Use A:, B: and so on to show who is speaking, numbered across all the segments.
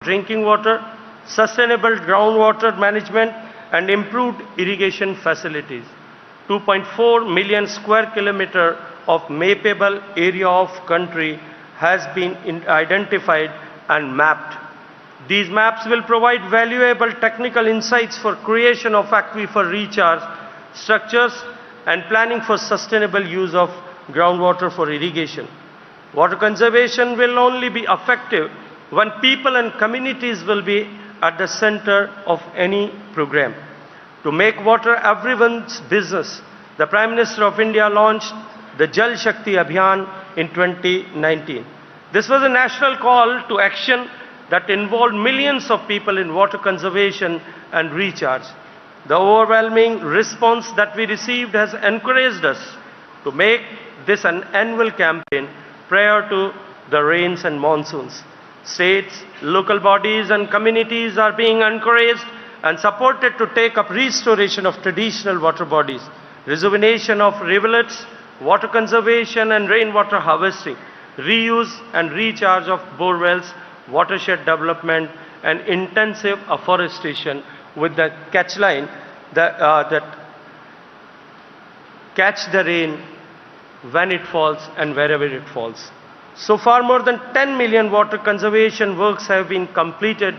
A: drinking water, sustainable groundwater management, and improved irrigation facilities. 2.4 million square kilometer of mappable area of country has been identified and mapped. These maps will provide valuable technical insights for creation of aquifer recharge structures and planning for sustainable use of groundwater for irrigation. Water conservation will only be effective when people and communities will be at the center of any program. To make water everyone's business, the Prime Minister of India launched the Jal Shakti Abhiyan in 2019. This was a national call to action that involved millions of people in water conservation and recharge. The overwhelming response that we received has encouraged us to make this an annual campaign prior to the rains and monsoons. States, local bodies and communities are being encouraged and supported to take up restoration of traditional water bodies, rejuvenation of rivulets, water conservation and rainwater harvesting, reuse and recharge of bore wells, watershed development and intensive afforestation with the catch line that catch the rain when it falls and wherever it falls. So far, more than 10 million water conservation works have been completed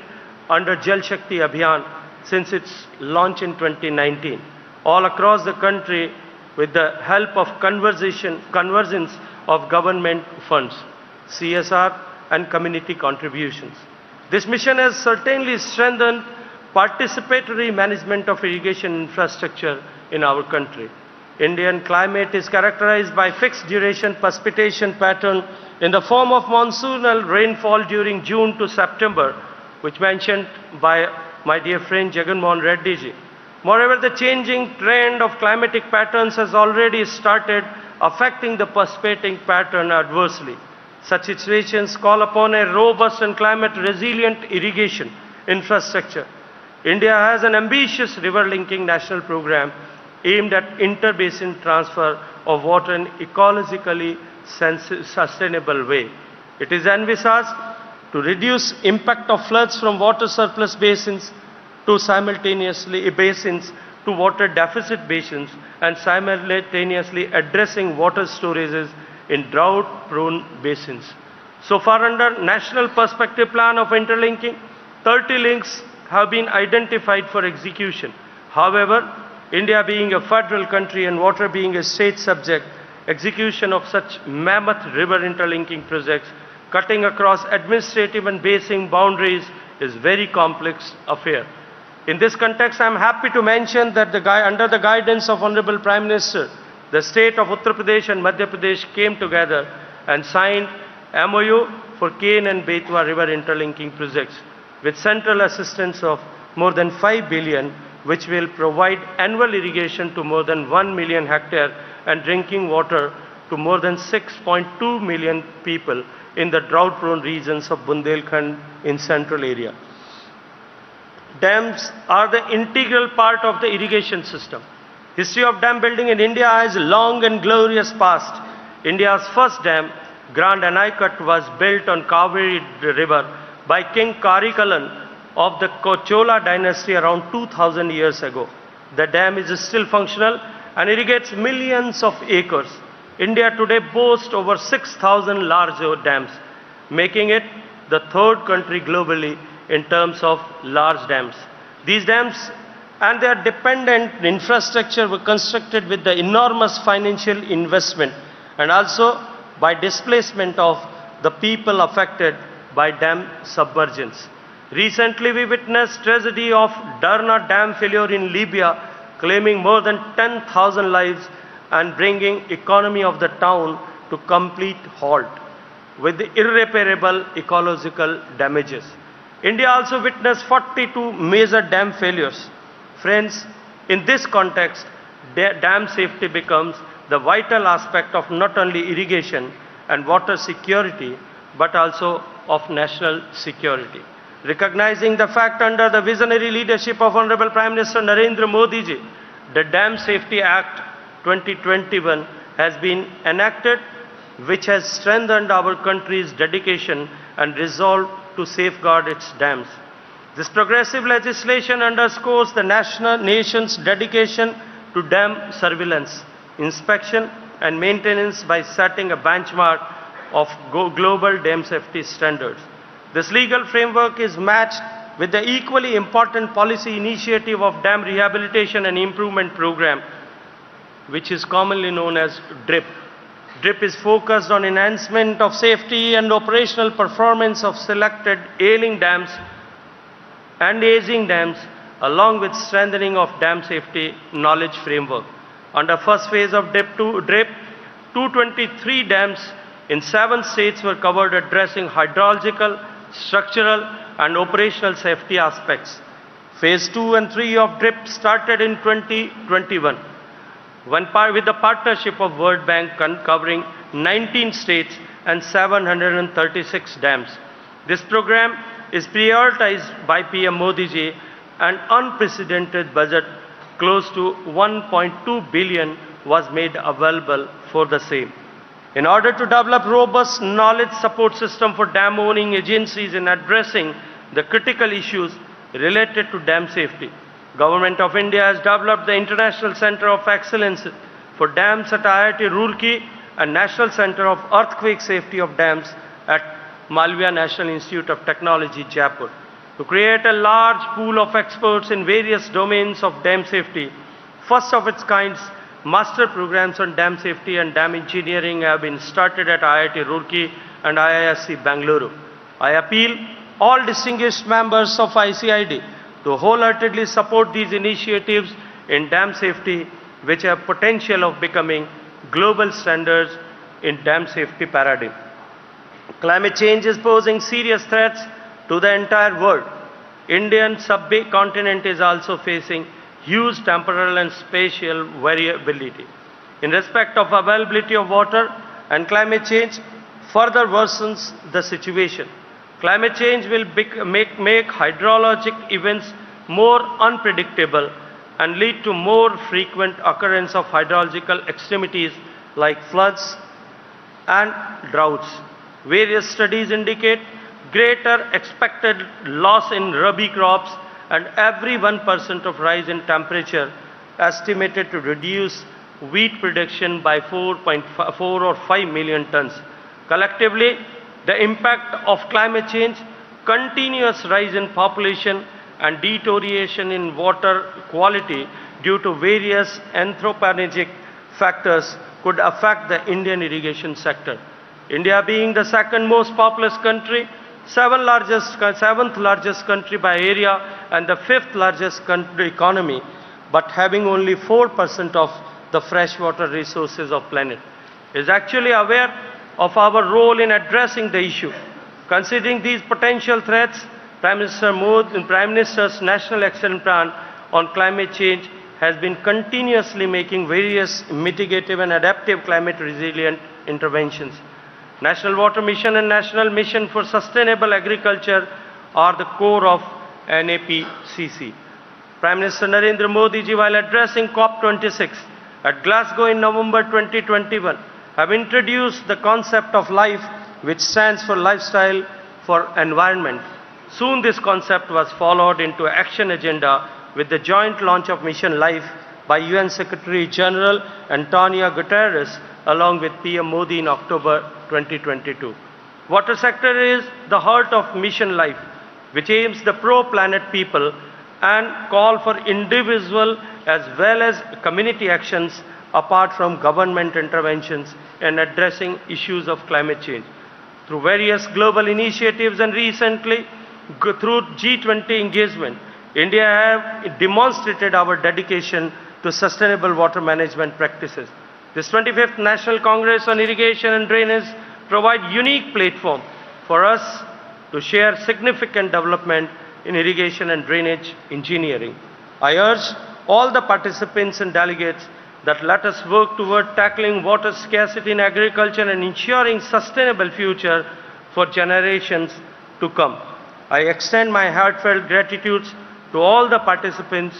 A: under Jal Shakti Abhiyan since its launch in 2019, all across the country with the help of convergence of government funds, CSR and community contributions. This mission has certainly strengthened participatory management of irrigation infrastructure in our country. Indian climate is characterized by fixed duration precipitation pattern in the form of monsoonal rainfall during June to September, which mentioned by my dear friend Jagan Mohan Reddy ji. Moreover, the changing trend of climatic patterns has already started affecting the precipitating pattern adversely. Such situations call upon a robust and climate-resilient irrigation infrastructure. India has an ambitious river-linking national program aimed at inter-basin transfer of water in ecologically sustainable way. It is envisaged to reduce impact of floods from water surplus basins to water deficit basins and simultaneously addressing water storages in drought-prone basins. So far, under National Perspective Plan of Interlinking, 30 links have been identified for execution. However, India being a federal country and water being a state subject, execution of such mammoth river interlinking projects cutting across administrative and basin boundaries is very complex affair. In this context, I am happy to mention that under the guidance of Honorable Prime Minister, the state of Uttar Pradesh and Madhya Pradesh came together and signed MOU for Ken and Betwa river interlinking projects with central assistance of more than 5 billion, which will provide annual irrigation to more than 1 million hectares and drinking water to more than 6.2 million people in the drought-prone regions of Bundelkhand in central area. Dams are the integral part of the irrigation system. History of dam building in India has a long and glorious past. India's first dam, Grand Anaicut, was built on Kaveri River by King Karikalan of the Chola dynasty around 2000 years ago. The dam is still functional and irrigates millions of acres. India today boasts over 6,000 large dams, making it the third country globally in terms of large dams. These dams and their dependent infrastructure were constructed with the enormous financial investment and also by displacement of the people affected by dam submergence. Recently, we witnessed tragedy of Darna Dam failure in Libya, claiming more than 10,000 lives and bringing economy of the town to complete halt with irreparable ecological damages. India also witnessed 42 major dam failures. Friends, in this context, dam safety becomes the vital aspect of not only irrigation and water security, but also of national security. Recognizing the fact under the visionary leadership of Honorable Prime Minister Narendra Modi ji, the Dam Safety Act 2021 has been enacted, which has strengthened our country's dedication and resolve to safeguard its dams. This progressive legislation underscores the nation's dedication to dam surveillance, inspection and maintenance by setting a benchmark of global dam safety standards. This legal framework is matched with the equally important policy initiative of Dam Rehabilitation and Improvement Program, which is commonly known as DRIP. DRIP is focused on enhancement of safety and operational performance of selected ailing dams and aging dams, along with strengthening of dam safety knowledge framework. Under first phase of DRIP, 223 dams in 7 states were covered, addressing hydrological, structural and operational safety aspects. Phase 2 and 3 of DRIP started in 2021 with the partnership of World Bank covering 19 states and 736 dams. This program is prioritized by PM Modi ji. An unprecedented budget close to 1.2 billion was made available for the same. In order to develop robust knowledge support system for dam owning agencies in addressing the critical issues related to dam safety, Government of India has developed the International Center of Excellence for Dams at IIT Roorkee and National Center of Earthquake Safety of Dams at Malviya National Institute of Technology, Jaipur, to create a large pool of experts in various domains of dam safety. First of its kind, master programs on dam safety and dam engineering have been started at IIT Roorkee and IISc Bangalore. I appeal all distinguished members of ICID to wholeheartedly support these initiatives in dam safety, which have potential of becoming global standards in dam safety paradigm. Climate change is posing serious threats to the entire world. Indian subcontinent is also facing huge temporal and spatial variability. In respect of availability of water, and climate change further worsens the situation. Climate change will make hydrologic events more unpredictable and lead to more frequent occurrence of hydrological extremities like floods and droughts. Various studies indicate greater expected loss in rabi crops, and every 1% of rise in temperature estimated to reduce wheat production by 4.4 or 5 million tons. Collectively, the impact of climate change, continuous rise in population and deterioration in water quality due to various anthropogenic factors could affect the Indian irrigation sector. India being the second most populous country, seventh largest country by area and the 5th largest country economy, but having only 4% of the freshwater resources of planet, is actually aware of our role in addressing the issue. Considering these potential threats, Prime Minister Modi and Prime Minister's National Action Plan on Climate Change has been continuously making various mitigative and adaptive climate resilient interventions. National Water Mission and National Mission for Sustainable Agriculture are the core of NAPCC. Prime Minister Narendra Modi ji, while addressing COP26 at Glasgow in November 2021, have introduced the concept of LIFE, which stands for Lifestyle for Environment. Soon this concept was followed into action agenda with the joint launch of Mission LIFE by UN Secretary General Antonio Guterres along with PM Modi in October 2022. Water sector is the heart of Mission LIFE, which aims the pro-planet people and call for individual as well as community actions apart from government interventions in addressing issues of climate change. Through various global initiatives and recently through G20 engagement, India have demonstrated our dedication to sustainable water management practices. This 25th National Congress on Irrigation and Drainage provide unique platform for us to share significant development in irrigation and drainage engineering. I urge all the participants and delegates that let us work toward tackling water scarcity in agriculture and ensuring sustainable future for generations to come. I extend my heartfelt gratitude to all the participants,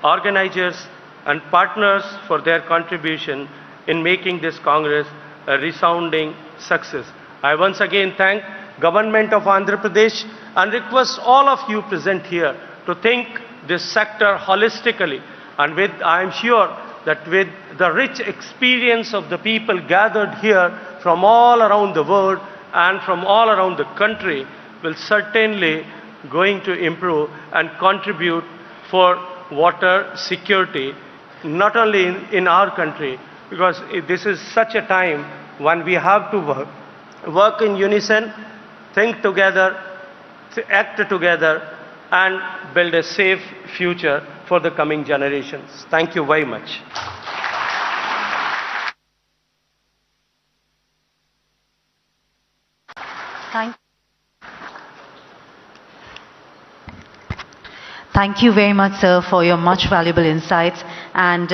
A: organizers and partners for their contribution in making this Congress a resounding success. I once again thank Government of Andhra Pradesh, and request all of you present here to think this sector holistically. And I am sure that with the rich experience of the people gathered here from all around the world and from all around the country, will certainly going to improve and contribute for water security, not only in our country, because this is such a time when we have to work in unison, think together, act together, and build a safe future for the coming generations. Thank you very much.
B: Thank you very much, sir, for your much valuable insights. And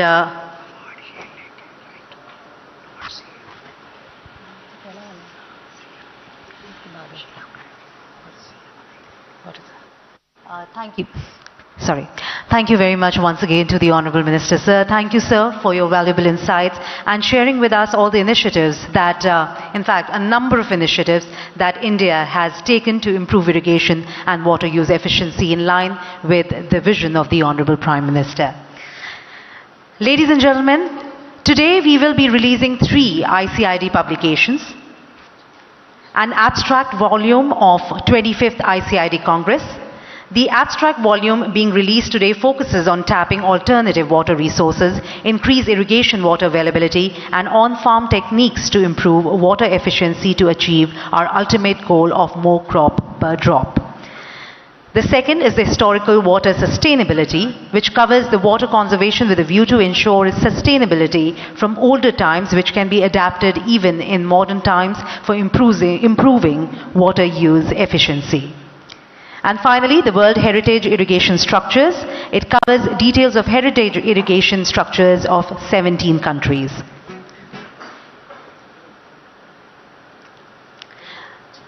B: thank you. Sorry. Thank you very much once again to the Honorable Minister, sir. Thank you, sir, for your valuable insights and sharing with us all the initiatives that, in fact, a number of initiatives that India has taken to improve irrigation and water use efficiency in line with the vision of the Honorable Prime Minister. Ladies and gentlemen, today we will be releasing 3 ICID publications: an abstract volume of 25th ICID Congress. The abstract volume being released today focuses on tapping alternative water resources, increase irrigation water availability, and on-farm techniques to improve water efficiency to achieve our ultimate goal of more crop per drop. The second is the historical water sustainability, which covers the water conservation with a view to ensure its sustainability from older times, which can be adapted even in modern times for improving water use efficiency. And finally, the World Heritage Irrigation Structures. It covers details of heritage irrigation structures of 17 countries.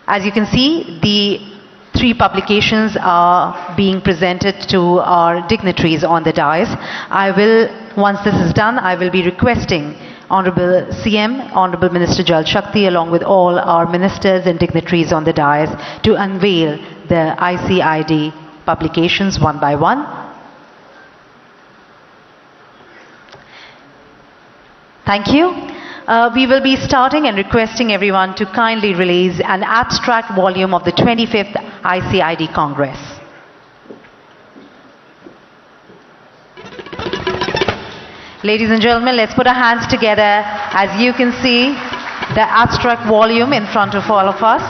B: As you can see, the 3 publications are being presented to our dignitaries on the dais. Once this is done, I will be requesting Honorable CM, Honorable Minister Jal Shakti, along with all our ministers and dignitaries on the dais, to unveil the ICID publications one by one. Thank you. We will be starting and requesting everyone to kindly release an abstract volume of the 25th ICID Congress. Ladies and gentlemen, let's put our hands together as you can see the abstract volume in front of all of us.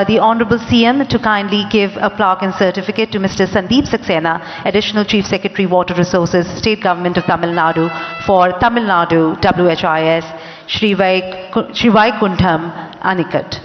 B: The Honorable CM to kindly give a plaque and certificate to Mr. Sandeep Saxena, Additional Chief Secretary, Water Resources, State Government of Tamil Nadu, for Tamil Nadu WHIS, Shri Vaikuntham Anikat.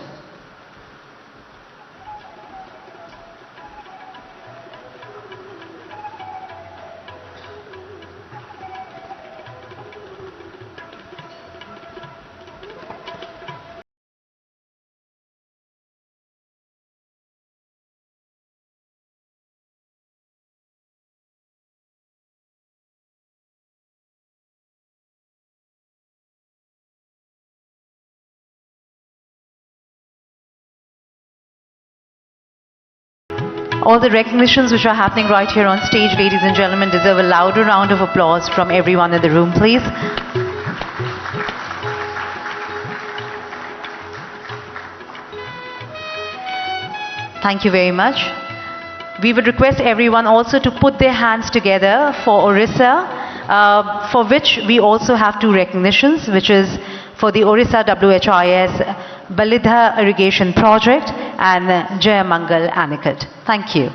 B: All the recognitions which are happening right here on stage, ladies and gentlemen, deserve a louder round of applause from everyone in the room, please. Thank you very much. We would request everyone also to put their hands together for Orissa, for which we also have two recognitions, which is for the Orissa WHIS Balidha Irrigation Project and Jayamangal Anikat. Thank you.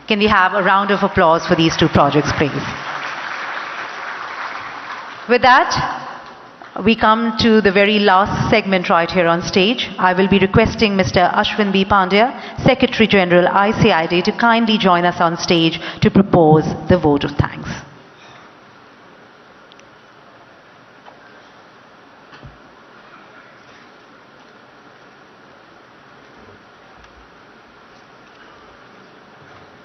B: Can we have a round of applause for these two projects, please? With that, we come to the very last segment right here on stage. I will be requesting Mr. Ashwin B. Pandya, Secretary General ICID, to kindly join us on stage to propose the vote of thanks.